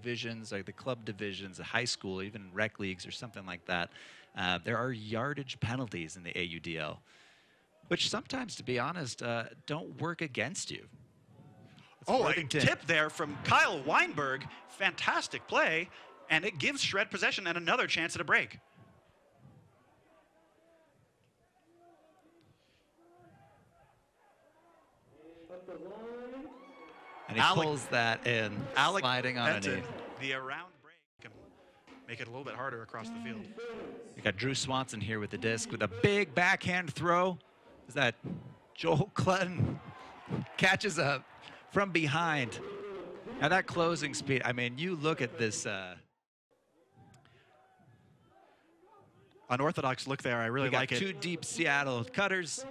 divisions, like the club divisions, the high school, even rec leagues or something like that, there are yardage penalties in the AUDL, which sometimes, to be honest, don't work against you. Oh, a tip there from Kyle Weinberg. Fantastic play, and it gives Shred possession and another chance at a break. And he pulls that in, sliding on a knee. The around break can make it a little bit harder across the field. You got Drew Swanson here with the disc with a big backhand throw. Is that Joel Clutton catches up from behind. Now that closing speed, I mean, you look at this. Unorthodox look there, I really like it. Two deep Seattle cutters.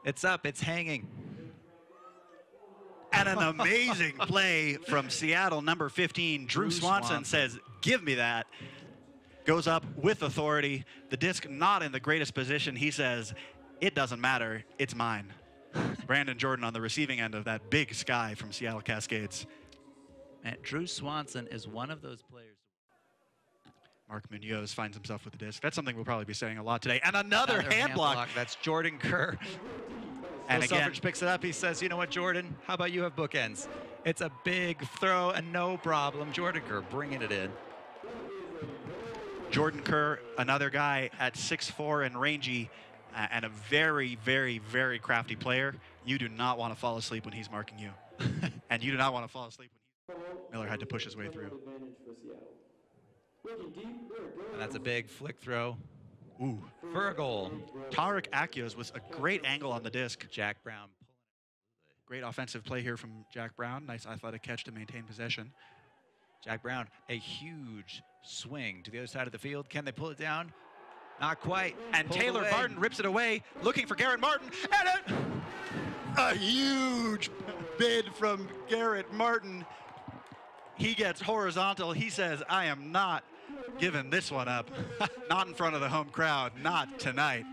It's up, it's hanging. And an amazing play from Seattle, number 15. Drew Swanson says, give me that. Goes up with authority. The disc not in the greatest position. He says, it doesn't matter, it's mine. Brandon Jordan on the receiving end of that big sky from Seattle Cascades. And Drew Swanson is one of those players. Mark Munoz finds himself with the disc. That's something we'll probably be saying a lot today. And another hand block. That's Jordan Kerr. And again, Selfridge picks it up. He says, you know what, Jordan? How about you have bookends? It's a big throw and no problem. Jordan Kerr bringing it in. Jordan Kerr, another guy at 6'4" and rangy, and a very, very, very crafty player. You do not want to fall asleep when he's marking you. And you do not want to fall asleep when Miller had to push his way through. And that's a big flick throw. Ooh. For a goal. Tarek Akios was a great angle on the disc. Jack Brown. Great offensive play here from Jack Brown. Nice athletic catch to maintain possession. Jack Brown, a huge swing to the other side of the field. Can they pull it down? Not quite. And Taylor Martin rips it away, looking for Garrett Martin. And a huge bid from Garrett Martin. He gets horizontal. He says, I am not giving this one up. Not in front of the home crowd. Not tonight.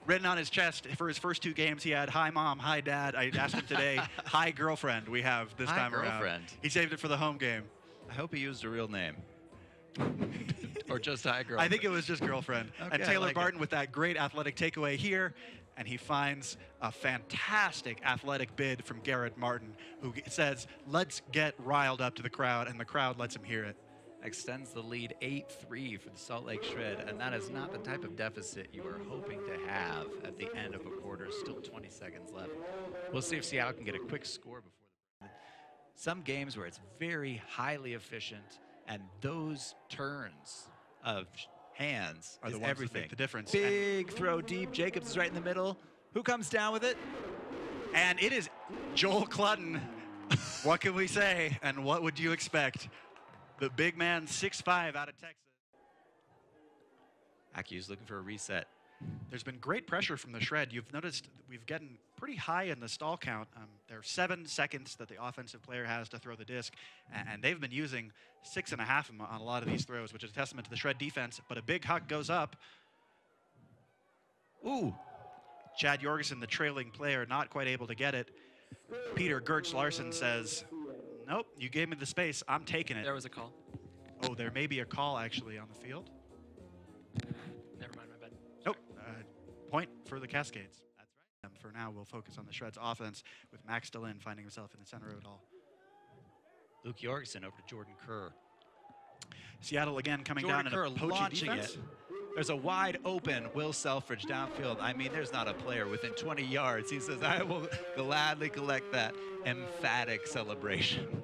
Written on his chest for his first 2 games, he had, hi, Mom, hi, Dad. I asked him today, hi, girlfriend, we have this time around. He saved it for the home game. I hope he used a real name. Or just hi, girlfriend. I think it was just girlfriend. Okay, and Taylor Barton with that great athletic takeaway here. And he finds a fantastic athletic bid from Garrett Martin, who says, let's get riled up to the crowd, and the crowd lets him hear it. Extends the lead 8-3 for the Salt Lake Shred, and that is not the type of deficit you are hoping to have at the end of a quarter. Still 20 seconds left. We'll see if Seattle can get a quick score before the break. Some games where it's very highly efficient, and those turns of hands are the ones everything. That make the difference. Big throw deep. Jacobs is right in the middle. Who comes down with it? And it is Joel Clutton. What can we say? And what would you expect? The big man, 6'5", out of Texas. Akiu's looking for a reset. There's been great pressure from the Shred. You've noticed we've gotten pretty high in the stall count. There are 7 seconds that the offensive player has to throw the disc, and they've been using 6.5 on a lot of these throws, which is a testament to the Shred defense. But a big huck goes up. Ooh. Chad Jorgensen, the trailing player, not quite able to get it. Peter Gertz Larson says, nope, you gave me the space. I'm taking it. There was a call. Oh, there may be a call actually on the field. Never mind, my bad. Nope. Point for the Cascades. That's right. For now, we'll focus on the Shred's offense with Max Dillon finding himself in the center of it all. Luke Jorgensen over to Jordan Kerr. Seattle again coming Jordan down Kerr in a poachy launching defense. it. There's a wide open Will Selfridge downfield. I mean, there's not a player within 20 yards. He says, I will gladly collect that. Emphatic celebration.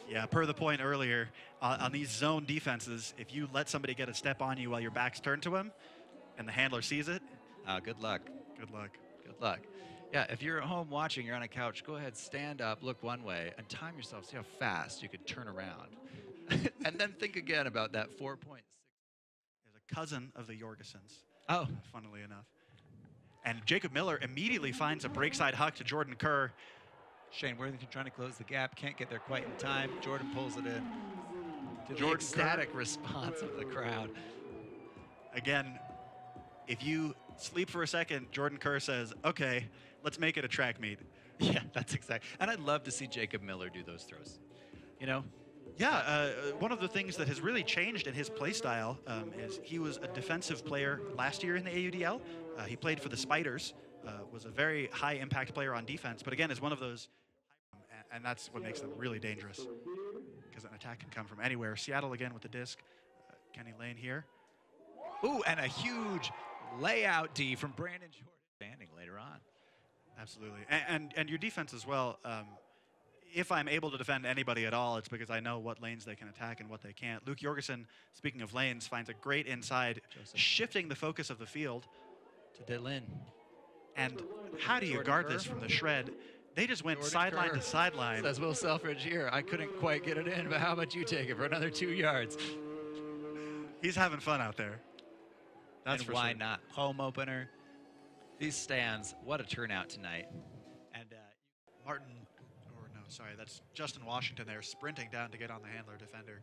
Yeah, per the point earlier, on these zone defenses, if you let somebody get a step on you while your back's turned to him and the handler sees it, good luck. Good luck. Good luck. Yeah, if you're at home watching, you're on a couch, go ahead, stand up, look one way, and time yourself. See how fast you could turn around. And then think again about that 4.6. There's a cousin of the Jorgensens. Oh. Funnily enough. And Jacob Miller immediately finds a breakside huck to Jordan Kerr. Shane Worthington trying to close the gap, can't get there quite in time. Jordan pulls it in. To the Jordan ecstatic response of the crowd. Again, if you sleep for a second, Jordan Kerr says, okay, let's make it a track meet. Yeah, that's exact. And I'd love to see Jacob Miller do those throws. you know? Yeah, one of the things that has really changed in his play style is he was a defensive player last year in the AUDL. He played for the Spiders, was a very high impact player on defense, but again is one of those, and that's what makes them really dangerous because an attack can come from anywhere. Seattle again with the disc. Kenny Lane here. Ooh, and a huge layout D from Brandon Jordan. Standing later on. Absolutely, and your defense as well. If I'm able to defend anybody at all, it's because I know what lanes they can attack and what they can't. Luke Jorgensen, speaking of lanes, finds a great inside, shifting the focus of the field. To Dylan. And how do you guard this from the shred? They just went sideline to sideline. Says Will Selfridge here. I couldn't quite get it in, but how about you take it for another 2 yards? He's having fun out there. That's and for why sure. not? Home opener. These stands, what a turnout tonight. And that's Justin Washington there sprinting down to get on the handler defender.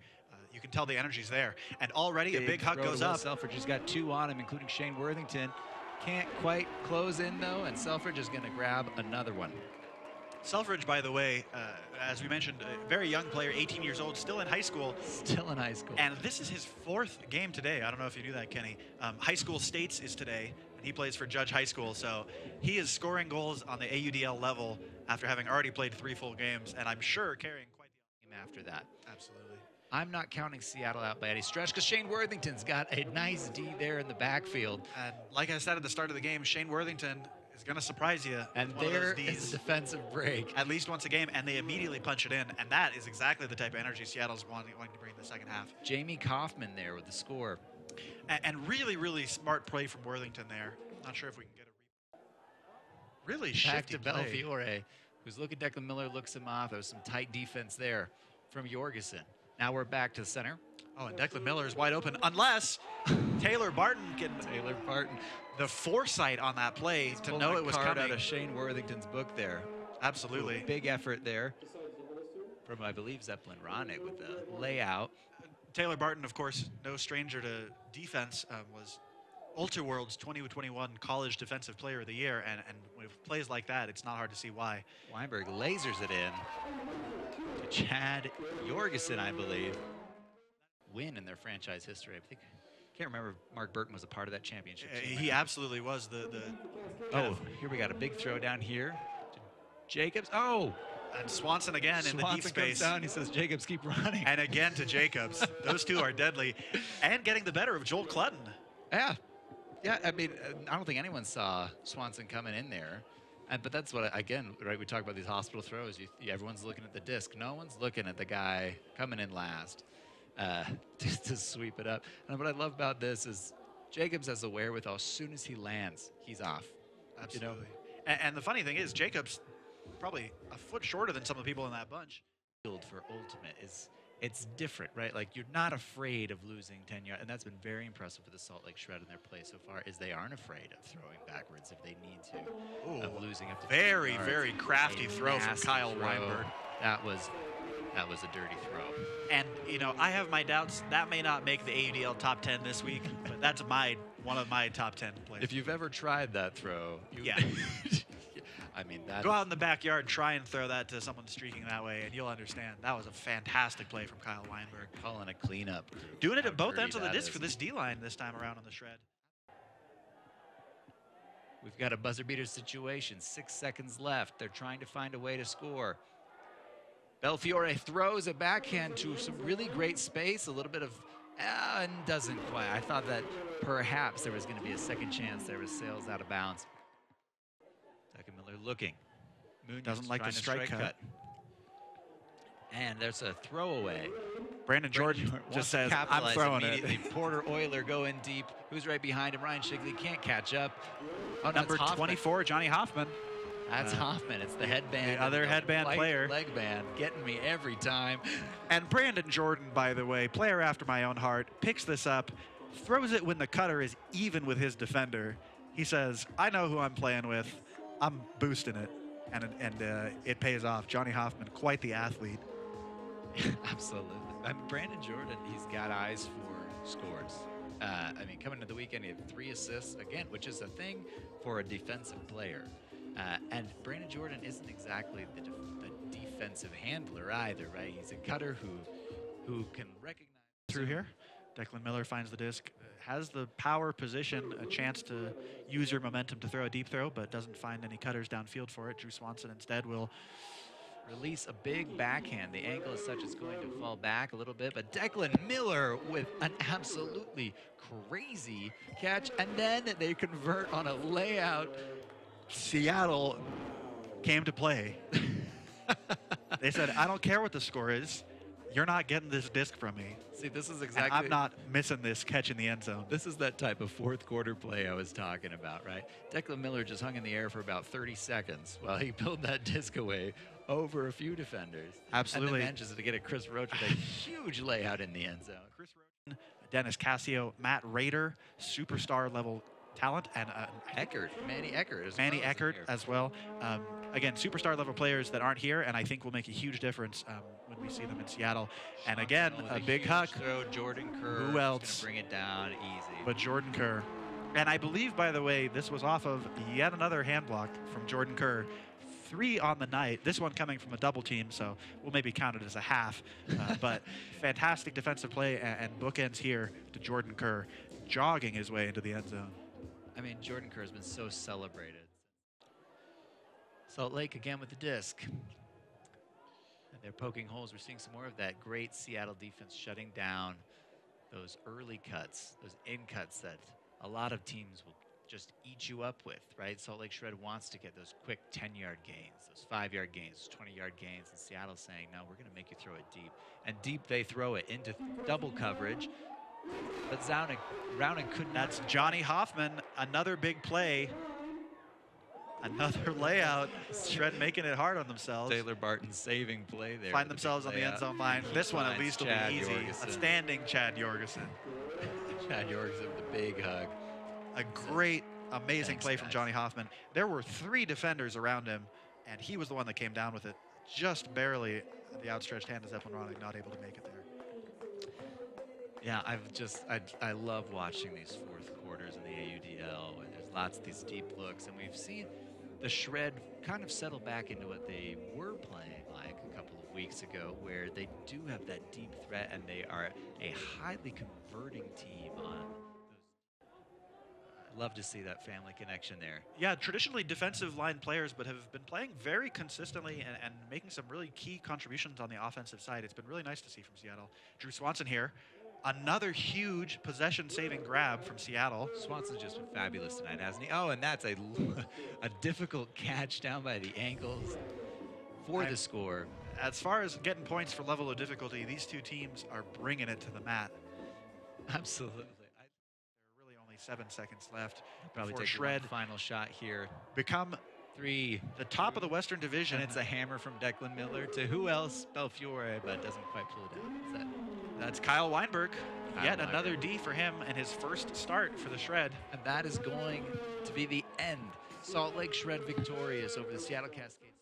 You can tell the energy's there. And already a big hug goes up. Selfridge has got 2 on him, including Shane Worthington. Can't quite close in, though, and Selfridge is going to grab another one. Selfridge, by the way, as we mentioned, a very young player, 18 years old, still in high school. Still in high school. And this is his 4th game today. I don't know if you knew that, Kenny. High school states is today, and he plays for Judge High School. So he is scoring goals on the AUDL level after having already played 3 full games, and I'm sure carrying quite the game after that. Absolutely. I'm not counting Seattle out by any stretch because Shane Worthington's got a nice D there in the backfield. And like I said at the start of the game, Shane Worthington is going to surprise you. And there is a defensive break. At least once a game, and they immediately punch it in. And that is exactly the type of energy Seattle's wanting to bring in the second half. Jamie Kaufman there with the score. And really, really smart play from Worthington there. Not sure if we can get a really shifty play. Back to Belfiore, who's looking. Declan Miller looks him off. There was some tight defense there from Jorgensen. Now we're back to the center. Oh, and Declan Miller is wide open, unless Taylor Barton can. Taylor Barton. The foresight on that play to know it was coming. Out of Shane Worthington's book there. Absolutely. Ooh, big effort there from, I believe, Zeppelin Ronick with the layout. Taylor Barton, of course, no stranger to defense, was Ultra World's 2021 College Defensive Player of the Year, and with plays like that, it's not hard to see why. Weinberg lasers it in to Chad Jorgensen, I believe. Win in their franchise history. I think. Can't remember if Mark Burton was a part of that championship team. He absolutely was. Here we got a big throw down here to Jacobs. Oh! And Swanson again in the deep space. Comes down, he says, Jacobs, keep running. And again to Jacobs. Those two are deadly. And getting the better of Joel Clutton. Yeah. Yeah, I mean, I don't think anyone saw Swanson coming in there. But that's what, again, right, we talk about these hospital throws. Everyone's looking at the disc. No one's looking at the guy coming in last. To sweep it up. And what I love about this is Jacobs has the wherewithal. As soon as he lands, he's off. Absolutely. You know? And the funny thing is, Jacobs probably a foot shorter than some of the people in that bunch. For ultimate it's different, right? Like you're not afraid of losing 10 yards, and that's been very impressive for the Salt Lake Shred in their play so far. Is they aren't afraid of throwing backwards if they need to. Ooh, of losing up to very, very crafty throw from Kyle Weinberg. That was a dirty throw. And, you know, I have my doubts. That may not make the AUDL top 10 this week, but that's one of my top 10 plays. If you've ever tried that throw, yeah. I mean, that go out in the backyard, try and throw that to someone streaking that way, and you'll understand. That was a fantastic play from Kyle Weinberg. Calling a cleanup. Doing it at both ends of the disc for this D-line this time around on the shred. We've got a buzzer beater situation. 6 seconds left. They're trying to find a way to score. Belfiore throws a backhand to some really great space, a little bit of, and doesn't quite. I thought that perhaps there was going to be a second chance. There was Sales out of bounds. Declan Miller looking. Munoz doesn't like the strike cut. And there's a throwaway. Brandon Jordan just says, I'm throwing immediately. Porter Euler go in deep. Who's right behind him? Ryan Shigley can't catch up. Oh, number 24, Johnny Hoffman. That's Hoffman. It's the headband. The other headband player. Leg band. Getting me every time. And Brandon Jordan, by the way, player after my own heart, picks this up, throws it when the cutter is even with his defender. He says, I know who I'm playing with. I'm boosting it. And it pays off. Johnny Hoffman, quite the athlete. Absolutely. Brandon Jordan, he's got eyes for scores. I mean, coming into the weekend, he had 3 assists, again, which is a thing for a defensive player. And Brandon Jordan isn't exactly the defensive defensive handler either, right? He's a cutter who can recognize Through here, Declan Miller finds the disc, has the power position, a chance to use your momentum to throw a deep throw, but doesn't find any cutters downfield for it. Drew Swanson instead will release a big backhand. The angle is such it's going to fall back a little bit, but Declan Miller with an absolutely crazy catch, and then they convert on a layout. Seattle came to play. They said, I don't care what the score is. You're not getting this disc from me. See, this is And exactly... I'm not missing this catch in the end zone. This is that type of fourth quarter play I was talking about, right? Declan Miller just hung in the air for about 30 seconds while he pulled that disc away over a few defenders. Absolutely. And then manages to get a Chris Roach with a huge layout in the end zone. Chris Roach, Dennis Cassio, Matt Rader, superstar level talent, and Manny Eckert as well. Again, superstar level players that aren't here, and I think will make a huge difference when we see them in Seattle. And again, a big huck. Throw, Jordan Kerr. Who else? Gonna bring it down easy. But Jordan Kerr. And I believe, by the way, this was off of yet another hand block from Jordan Kerr. 3 on the night. This one coming from a double team, so we'll maybe count it as a half. But fantastic defensive play and bookends here to Jordan Kerr, jogging his way into the end zone. I mean, Jordan Kerr has been so celebrated. Salt Lake again with the disc. And they're poking holes. We're seeing some more of that great Seattle defense shutting down those early cuts, those in cuts that a lot of teams will just eat you up with, right? Salt Lake Shred wants to get those quick 10-yard gains, those 5-yard gains, 20-yard gains, and Seattle's saying, no, we're going to make you throw it deep. And deep they throw it into double coverage. But Rowning couldn't. That's Johnny Hoffman, another big play. Another layout. Shred making it hard on themselves. Taylor Barton saving play there. Find themselves on the end zone line. This one at least will be easy. Jorgensen. A standing Chad Jorgensen. Chad Jorgensen with the big hug. A great, amazing play from Johnny Hoffman. There were 3 defenders around him, and he was the one that came down with it. Just barely. The outstretched hand is Zeppelin Ronick not able to make it there. Yeah, I love watching these fourth quarters in the AUDL. And there's lots of these deep looks, and we've seen the Shred kind of settle back into what they were playing like a couple of weeks ago, where they do have that deep threat, and they are a highly converting team on those. I love to see that family connection there. Yeah, traditionally defensive line players, but have been playing very consistently and making some really key contributions on the offensive side. It's been really nice to see from Seattle. Drew Swanson here. Another huge possession-saving grab from Seattle. Swanson's just been fabulous tonight, hasn't he? Oh, and that's a difficult catch down by the ankles for the score. As far as getting points for level of difficulty, these 2 teams are bringing it to the mat. Absolutely. There are really only 7 seconds left. Probably take Shred one final shot here. Become 3. The top of the Western Division. And it's a hammer from Declan Miller to who else? Belfiore, but doesn't quite pull it down. That's Kyle Weinberg. Yet Weinberg. another D for him and his first start for the Shred. And that is going to be the end. Salt Lake Shred victorious over the Seattle Cascades.